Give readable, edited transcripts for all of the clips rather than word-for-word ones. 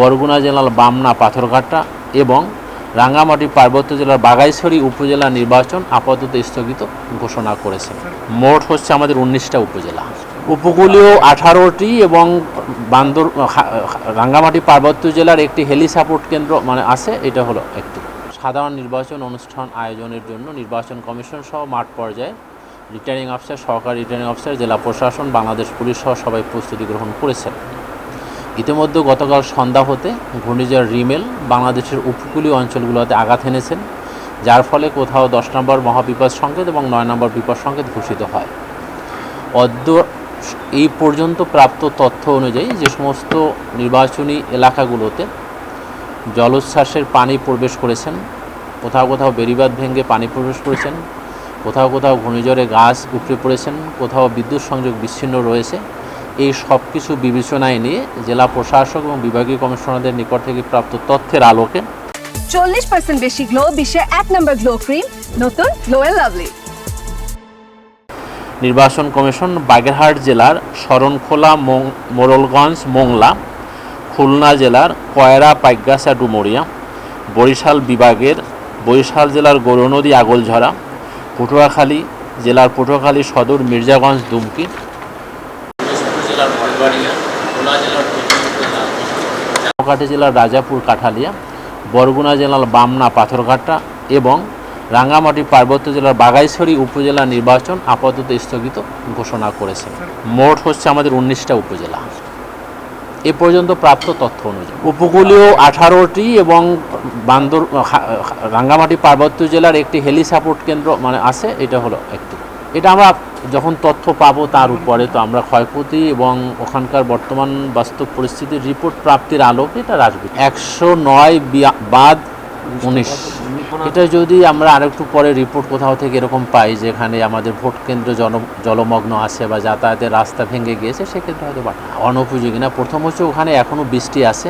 বরগুনা জেলার বামনা পাথরঘাটা এবং রাঙ্গামাটি পার্বত্য জেলার বাঘাইছড়ি উপজেলা নির্বাচন আপাতত স্থগিত ঘোষণা করেছে। মোট হচ্ছে আমাদের 19টা উপজেলা, উপকূলীয় 18টি এবং রাঙ্গামাটি পার্বত্য জেলার একটি হেলি সাপোর্ট কেন্দ্র আছে, এটা হলো একটি। সাধারণ নির্বাচন অনুষ্ঠান আয়োজনের জন্য নির্বাচন কমিশন সহ মাঠ পর্যায়ে রিটার্নিং অফিসার, সহকারী রিটার্নিং অফিসার, জেলা প্রশাসন, বাংলাদেশ পুলিশ সহ সবাই প্রস্তুতি গ্রহণ করেছেন। ইতিমধ্যে গতকাল সন্ধ্যা হতে ঘূর্ণিঝড় রিমেল বাংলাদেশের উপকূলীয় অঞ্চলগুলোতে আঘাত এনেছেন, যার ফলে কোথাও 10 নম্বর মহাবিপদ সংকেত এবং 9 নম্বর বিপদ সংকেত ঘোষিত হয়। এই পর্যন্ত প্রাপ্ত তথ্য অনুযায়ী যে সমস্ত নির্বাচনী এলাকাগুলোতে জলোচ্ছ্বাসের পানি প্রবেশ করেছেন, কোথাও কোথাও বেড়িবাঁধ ভেঙে পানি প্রবেশ করেছেন, কোথাও কোথাও ঘূর্ণিঝড়ে গাছ উপড়ে পড়েছেন, কোথাও বিদ্যুৎ সংযোগ বিচ্ছিন্ন রয়েছে, এই সব কিছু বিবেচনায় নিয়ে জেলা প্রশাসক এবং বিভাগীয় কমিশনারদের নিকট থেকে প্রাপ্ত তথ্যের আলোকে 40% বেশি গ্লো, বিশ্বের 1 নম্বর গ্লো ক্রিম, নতুন গ্লো এন্ড লাভলি। নির্বাচন কমিশন বাগেরহাট জেলার শরণখোলা, মোড়লগঞ্জ, মোংলা, খুলনা জেলার কয়রা, পাইকগাছা, ডুমুরিয়া, বরিশাল বিভাগের বরিশাল জেলার গৌরনদী, আগলঝরা, পটুয়াখালী জেলার পটুয়াখালী সদর, মির্জাগঞ্জ, দুমকি, কাটি জেলার রাজাপুর, কাঠালিয়া, বরগুনা জেলার বামনা পাথরঘাটা এবং রাঙ্গামাটি পার্বত্য জেলার বাঘাইছড়ি উপজেলা নির্বাচন আপাতত স্থগিত ঘোষণা করেছে। মোট হচ্ছে আমাদের 19টা উপজেলা। এ পর্যন্ত প্রাপ্ত তথ্য অনুযায়ী উপকূলীয় 18টি এবং রাঙ্গামাটি পার্বত্য জেলার একটি হেলি সাপোর্ট কেন্দ্র আছে, এটা হলো একটি। এটা আমরা যখন তথ্য পাবো তার উপরে তো আমরা ক্ষয়ক্ষতি এবং ওখানকার বর্তমান বাস্তব পরিস্থিতির রিপোর্ট প্রাপ্তির আলোকে এটা আসবে। 109/19 এটা যদি আমরা আরেকটু পরে রিপোর্ট কোথাও থেকে এরকম পাই যেখানে আমাদের ভোট কেন্দ্র জলমগ্ন আছে বা যাতায়াতের রাস্তা ভেঙে গিয়েছে, সেক্ষেত্রে হয়তো অনুপযোগী না। প্রথম হচ্ছে ওখানে এখনও বৃষ্টি আছে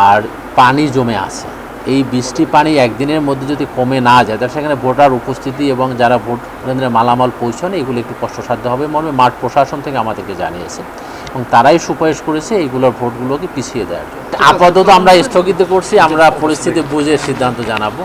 আর পানি জমে আছে। এই বৃষ্টি পানি একদিনের মধ্যে যদি কমে না যায় তাহলে সেখানে ভোটার উপস্থিতি এবং যারা ভোট কেন্দ্রে মালামাল পৌঁছানো এগুলো একটু কষ্টসাধ্য হবে মর্মে মাঠ প্রশাসন থেকে আমাদেরকে জানিয়েছে এবং তারাই সুপারিশ করেছে এইগুলোর ভোটগুলোকে পিছিয়ে দেওয়ার জন্য। আপাতত আমরা স্থগিত করছি, আমরা পরিস্থিতি বুঝে সিদ্ধান্ত জানাবো।